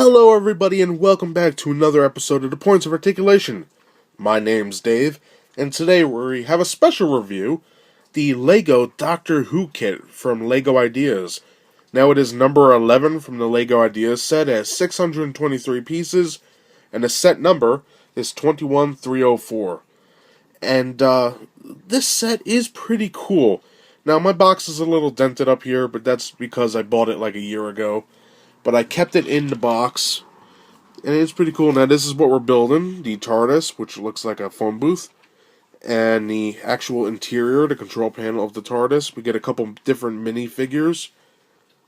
Hello everybody and welcome back to another episode of the Points of Articulation. My name's Dave, and today we have a special review, the LEGO Doctor Who kit from LEGO Ideas. Now it is number 11 from the LEGO Ideas set, has 623 pieces, and the set number is 21304. And this set is pretty cool. Now my box is a little dented up here, but that's because I bought it like a year ago. But I kept it in the box, and it's pretty cool. Now this is what we're building, the TARDIS, which looks like a phone booth, and the actual interior, the control panel of the TARDIS. We get a couple different minifigures,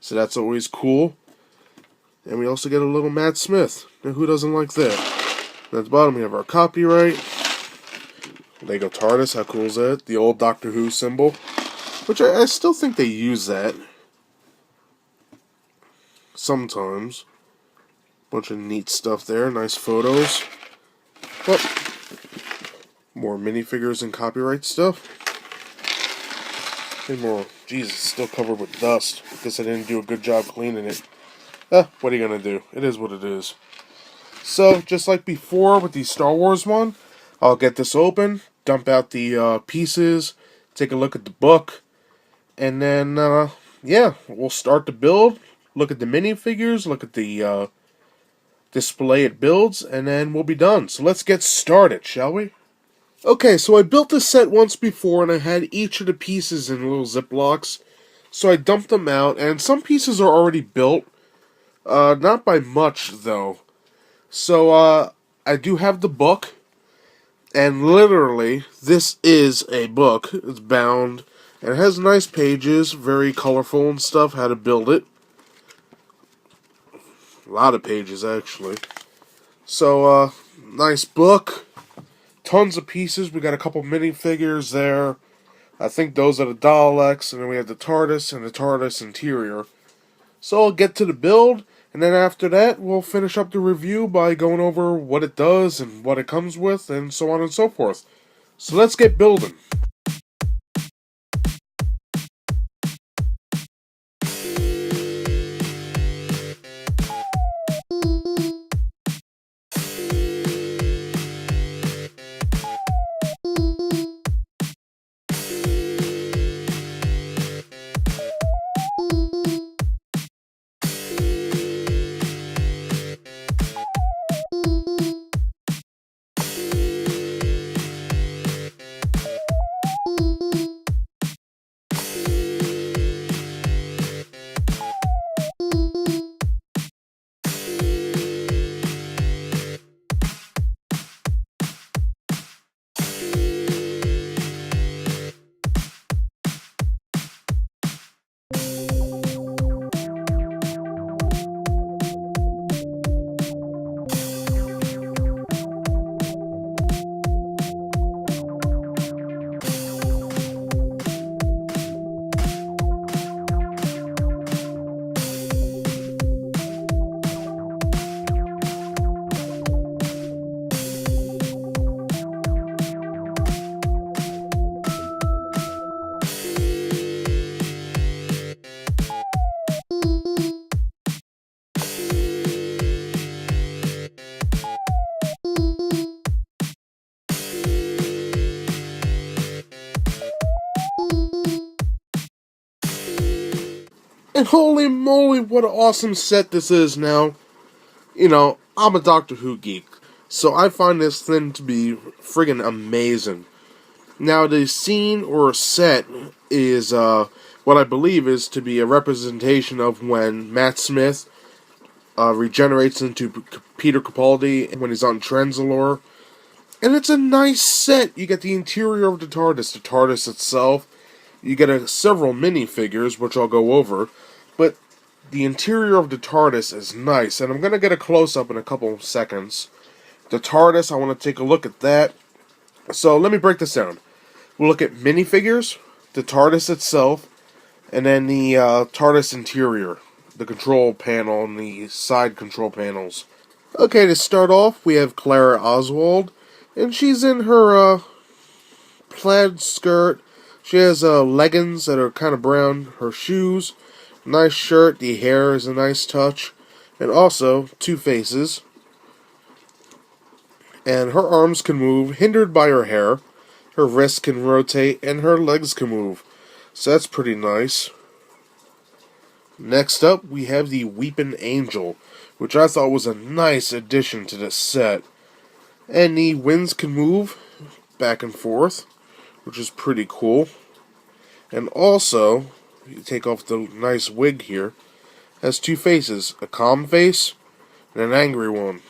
so that's always cool. And we also get a little Matt Smith. Now who doesn't like that? And at the bottom we have our copyright, LEGO TARDIS, how cool is that? The old Doctor Who symbol, which I still think they use that sometimes. Bunch of neat stuff there, nice photos. Oh, more minifigures and copyright stuff. And more, Jesus, still covered with dust. Guess I didn't do a good job cleaning it. What are you gonna do? It is what it is. So, just like before with the Star Wars one, I'll get this open, dump out the pieces, take a look at the book, and then, yeah, we'll start the build. Look at the minifigures, look at the display it builds, and then we'll be done. So let's get started, shall we? Okay, so I built this set once before, and I had each of the pieces in little Ziplocs. So I dumped them out, and some pieces are already built. Not by much, though. So, I do have the book, and literally, this is a book. It's bound, and it has nice pages, very colorful and stuff, how to build it. A lot of pages, actually. So, nice book. Tons of pieces. We got a couple minifigures there. I think those are the Daleks. And then we have the TARDIS and the TARDIS interior. So, I'll get to the build. And then after that, we'll finish up the review by going over what it does and what it comes with. And so on and so forth. So, let's get building. And holy moly, what an awesome set this is now. You know, I'm a Doctor Who geek, so I find this thing to be friggin' amazing. Now, the scene or set is what I believe is to be a representation of when Matt Smith regenerates into Peter Capaldi when he's on Trenzalore. And it's a nice set. You get the interior of the TARDIS itself. You get several minifigures, which I'll go over. But the interior of the TARDIS is nice, and I'm going to get a close-up in a couple seconds. The TARDIS, I want to take a look at that. So let me break this down. We'll look at minifigures, the TARDIS itself, and then the TARDIS interior, the control panel and the side control panels. Okay, to start off, we have Clara Oswald, and she's in her plaid skirt. She has leggings that are kind of brown, her shoes. Nice shirt, the hair is a nice touch. And also, two faces. And her arms can move, hindered by her hair. Her wrists can rotate, and her legs can move. So that's pretty nice. Next up, we have the Weepin' Angel, which I thought was a nice addition to this set. And the wings can move back and forth, which is pretty cool. And also, you take off the nice wig here, has two faces, a calm face and an angry one.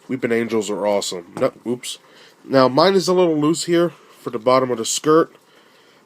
Weepin' Angels are awesome. No, oops. Now, mine is a little loose here for the bottom of the skirt.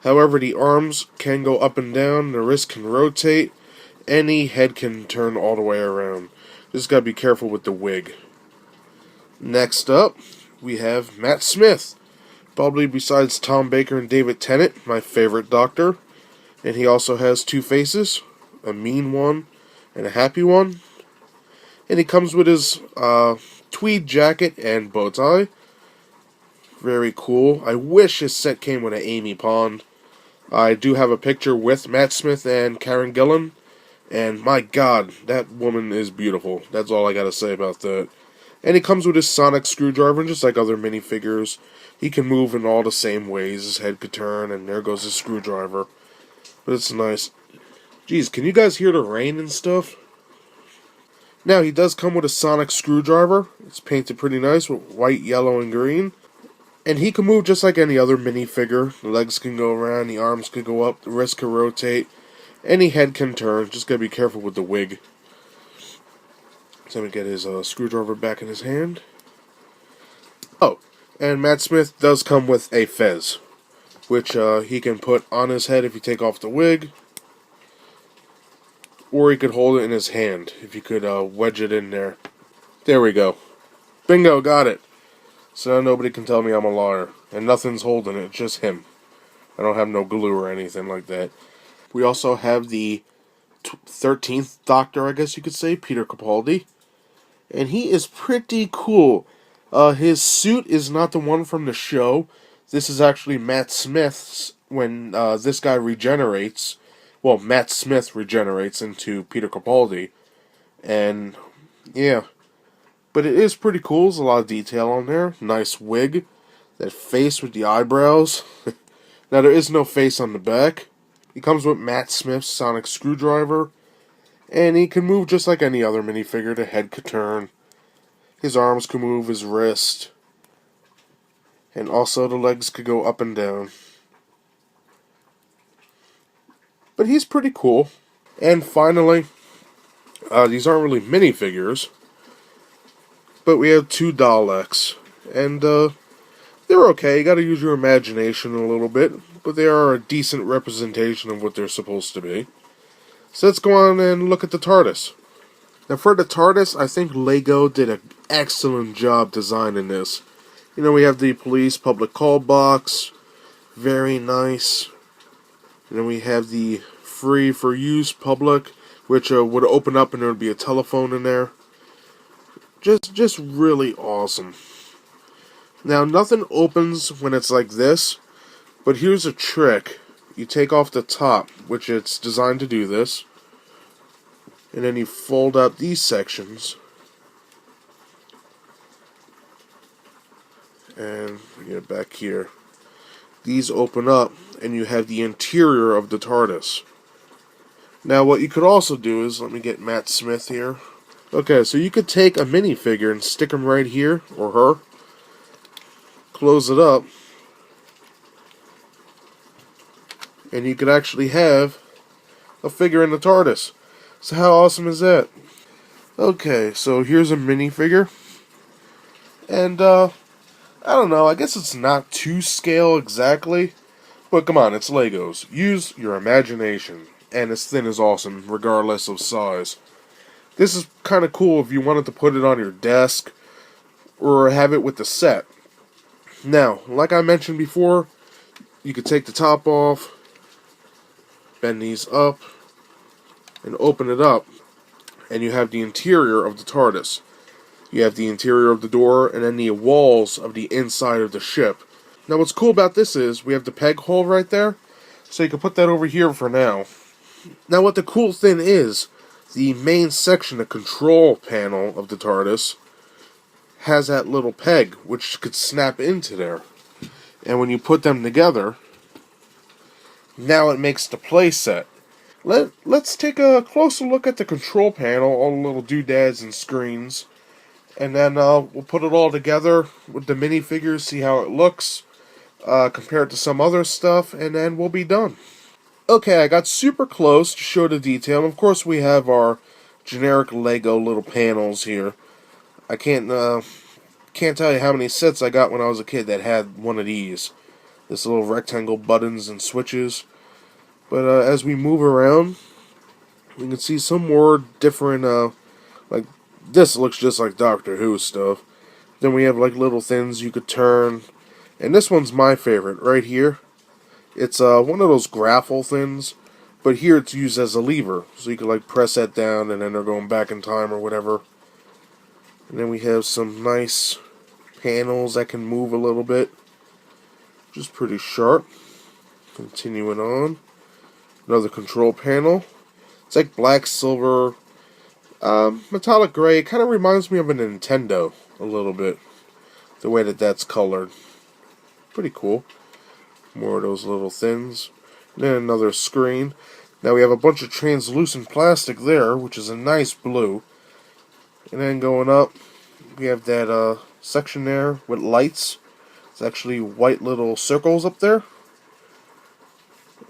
However, the arms can go up and down, the wrist can rotate, and the head can turn all the way around. Just gotta be careful with the wig. Next up, we have Matt Smith. Probably besides Tom Baker and David Tennant, my favorite Doctor. And he also has two faces, a mean one and a happy one. And he comes with his tweed jacket and bow tie. Very cool. I wish his set came with an Amy Pond. I do have a picture with Matt Smith and Karen Gillan. And my god, that woman is beautiful. That's all I gotta say about that. And he comes with his sonic screwdriver, and just like other minifigures, he can move in all the same ways. His head could turn, and there goes his screwdriver. But it's nice. Jeez, can you guys hear the rain and stuff? Now, he does come with a sonic screwdriver. It's painted pretty nice with white, yellow, and green. And he can move just like any other minifigure. The legs can go around, the arms can go up, the wrist can rotate, and the head can turn. Just gotta be careful with the wig. So let me get his screwdriver back in his hand. Oh, and Matt Smith does come with a fez, which he can put on his head if you take off the wig, or he could hold it in his hand if you could wedge it in there. There we go. Bingo, got it. So now nobody can tell me I'm a liar, and nothing's holding it, just him. I don't have no glue or anything like that. We also have the 13th Doctor, I guess you could say, Peter Capaldi. And he is pretty cool. His suit is not the one from the show. This is actually Matt Smith's when this guy regenerates. Well, Matt Smith regenerates into Peter Capaldi. And, yeah. But it is pretty cool. There's a lot of detail on there. Nice wig. That face with the eyebrows. Now, there is no face on the back. He comes with Matt Smith's sonic screwdriver. And he can move just like any other minifigure. The head could turn. His arms can move, his wrist. And also the legs could go up and down. But he's pretty cool. And finally, these aren't really minifigures. But we have two Daleks. And they're okay. You gotta use your imagination a little bit. But they are a decent representation of what they're supposed to be. So let's go on and look at the TARDIS. Now for the TARDIS, I think Lego did an excellent job designing this. You know, we have the police public call box. Very nice. And then we have the free for use public, which would open up and there would be a telephone in there. Just really awesome. Now, nothing opens when it's like this. But here's a trick. You take off the top, which it's designed to do this, and then you fold out these sections, and get it back here. These open up, and you have the interior of the TARDIS. Now, what you could also do is, let me get Matt Smith here. Okay, so you could take a minifigure and stick him right here, or her, close it up, and you could actually have a figure in the TARDIS. So how awesome is that? Okay, so here's a minifigure. And, I don't know, I guess it's not to scale exactly. But come on, it's Legos. Use your imagination. And this thing is awesome, regardless of size. This is kind of cool if you wanted to put it on your desk, or have it with the set. Now, like I mentioned before, you could take the top off, bend these up, and open it up, and you have the interior of the TARDIS. You have the interior of the door, and then the walls of the inside of the ship. Now what's cool about this is, we have the peg hole right there, so you can put that over here for now. Now what the cool thing is, the main section, the control panel of the TARDIS, has that little peg which could snap into there. And when you put them together, now it makes the play set. Let's take a closer look at the control panel, all the little doodads and screens. And then we'll put it all together with the minifigures, see how it looks, compare it to some other stuff, and then we'll be done. Okay, I got super close to show the detail. Of course, we have our generic Lego little panels here. I can't tell you how many sets I got when I was a kid that had one of these. This little rectangle buttons and switches. But as we move around, we can see some more different, like, this looks just like Doctor Who stuff. Then we have, like, little things you could turn. And this one's my favorite, right here. It's one of those grapple things, but here it's used as a lever. So you can, like, press that down, and then they're going back in time or whatever. And then we have some nice panels that can move a little bit, which is pretty sharp. Continuing on, another control panel. It's like black, silver, metallic gray. It kind of reminds me of a Nintendo a little bit, the way that that's colored. Pretty cool. More of those little things. And then another screen. Now we have a bunch of translucent plastic there, which is a nice blue. And then going up, we have that section there with lights. It's actually white little circles up there.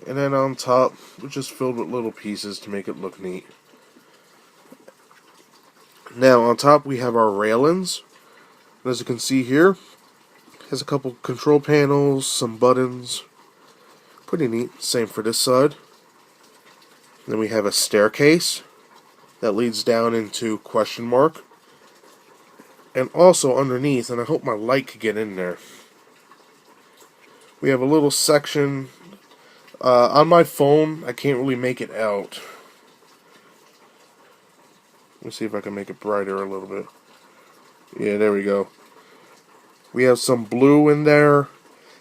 And then on top, it's just filled with little pieces to make it look neat. Now on top we have our railings. As you can see here, it has a couple control panels, some buttons. Pretty neat. Same for this side. Then we have a staircase that leads down into question mark. And also underneath, and I hope my light could get in there, we have a little section. On my phone, I can't really make it out. Let me see if I can make it brighter a little bit. Yeah, there we go. We have some blue in there.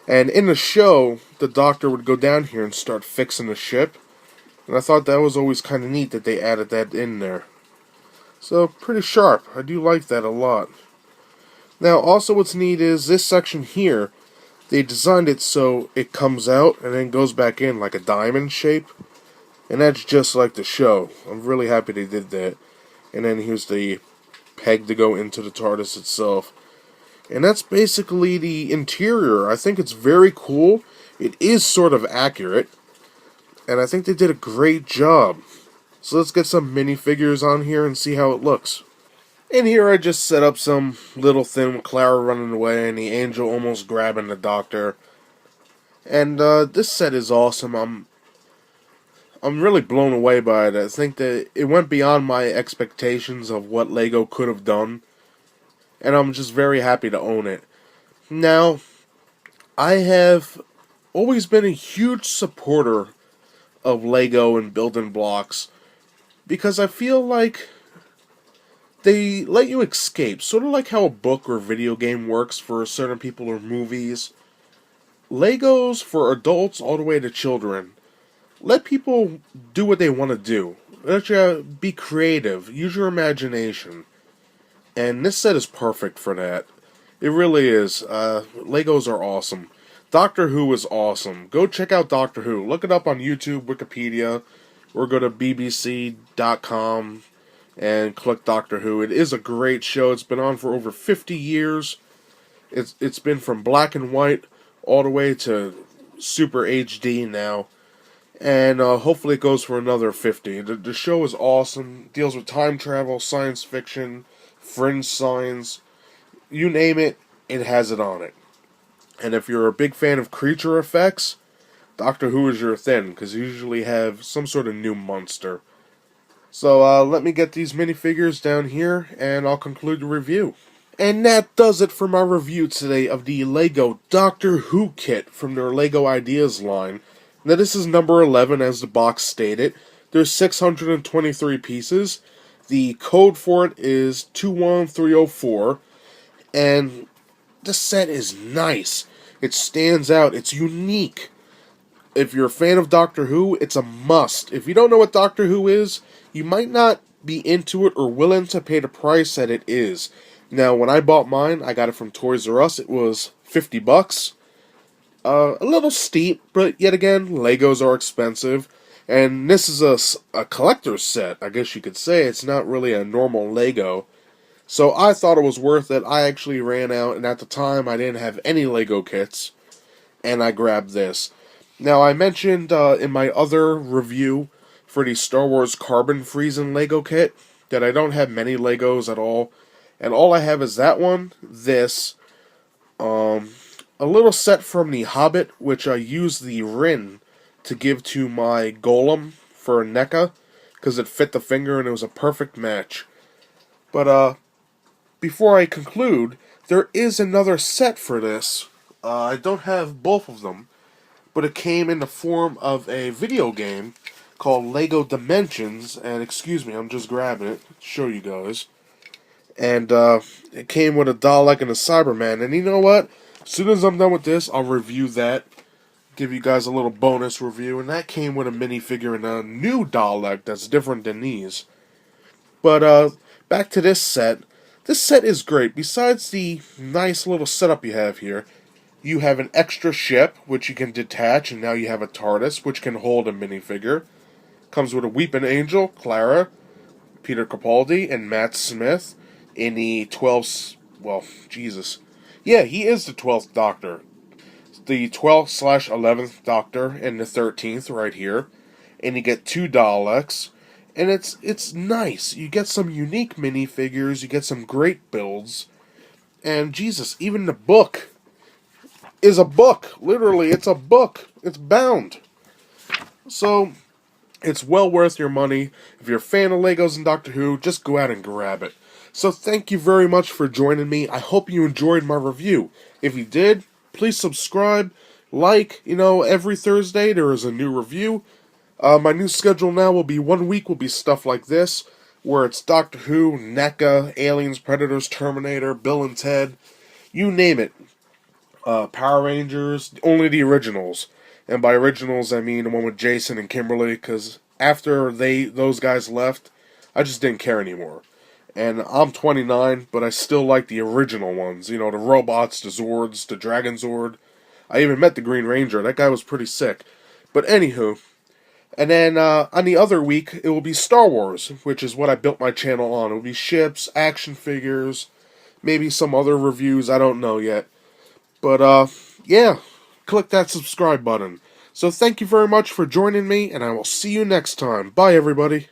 And in the show, the Doctor would go down here and start fixing the ship. And I thought that was always kind of neat that they added that in there. So, pretty sharp. I do like that a lot. Now, also what's neat is this section here, they designed it so it comes out and then goes back in like a diamond shape. And that's just like the show. I'm really happy they did that. And then here's the peg to go into the TARDIS itself. And that's basically the interior. I think it's very cool. It is sort of accurate. And I think they did a great job. So let's get some minifigures on here and see how it looks. And here I just set up some little thing with Clara running away and the angel almost grabbing the Doctor. And this set is awesome. I'm really blown away by it. I think that it went beyond my expectations of what Lego could have done. And I'm just very happy to own it. Now, I have always been a huge supporter of Lego and building blocks because I feel like they let you escape, sort of like how a book or video game works for certain people or movies. Legos for adults all the way to children. Let people do what they want to do. Let you be creative. Use your imagination. And this set is perfect for that. It really is. Legos are awesome. Doctor Who is awesome. Go check out Doctor Who. Look it up on YouTube, Wikipedia, or go to bbc.com and click Doctor Who. It is a great show. It's been on for over 50 years. It's been from black and white all the way to Super HD now. And hopefully it goes for another 50. The show is awesome. It deals with time travel, science fiction, fringe science. You name it, it has it on it. And if you're a big fan of creature effects, Doctor Who is your thing, because you usually have some sort of new monster. So let me get these minifigures down here, and I'll conclude the review. And that does it for my review today of the Lego Doctor Who kit from their Lego Ideas line. Now this is number 11, as the box stated. There's 623 pieces. The code for it is 21304, and this set is nice. It stands out. It's unique. If you're a fan of Doctor Who, it's a must. If you don't know what Doctor Who is, you might not be into it or willing to pay the price that it is. Now, when I bought mine, I got it from Toys R Us. It was $50. A little steep, but yet again, Legos are expensive. And this is a collector's set, I guess you could say. It's not really a normal Lego. So I thought it was worth it. I actually ran out, and at the time, I didn't have any Lego kits. And I grabbed this. Now, I mentioned in my other review for the Star Wars Carbon Freezing Lego kit that I don't have many Legos at all. And all I have is that one, this, a little set from The Hobbit, which I used the Rin to give to my Golem for NECA, because it fit the finger and it was a perfect match. But, before I conclude, there is another set for this. I don't have both of them, but it came in the form of a video game called Lego Dimensions, and excuse me, I'm just grabbing it to show you guys. And it came with a Dalek and a Cyberman, and you know what? As soon as I'm done with this, I'll review that, give you guys a little bonus review, and that came with a minifigure and a new Dalek that's different than these. But back to this set. This set is great. Besides the nice little setup you have here, you have an extra ship, which you can detach, and now you have a TARDIS, which can hold a minifigure. Comes with a Weeping Angel, Clara, Peter Capaldi, and Matt Smith in the 12th... Well, Jesus. Yeah, he is the 12th Doctor. The 12th/11th Doctor and the 13th right here. And you get 2 Daleks. And it's nice. You get some unique minifigures. You get some great builds. And Jesus, even the book is a book. Literally, it's a book. It's bound. So, it's well worth your money. If you're a fan of Legos and Doctor Who, just go out and grab it. So thank you very much for joining me. I hope you enjoyed my review. If you did, please subscribe, like, every Thursday there is a new review. My new schedule now will be 1 week will be stuff like this, where it's Doctor Who, NECA, Aliens, Predators, Terminator, Bill and Ted, you name it. Power Rangers, only the originals. And by originals, I mean the one with Jason and Kimberly, because after those guys left, I just didn't care anymore. And I'm 29, but I still like the original ones. The robots, the Zords, the Dragon Zord. I even met the Green Ranger. That guy was pretty sick. But anywho. And then on the other week, it will be Star Wars, which is what I built my channel on. It will be ships, action figures, maybe some other reviews. I don't know yet. But, yeah. Click that subscribe button. So thank you very much for joining me, and I will see you next time. Bye, everybody.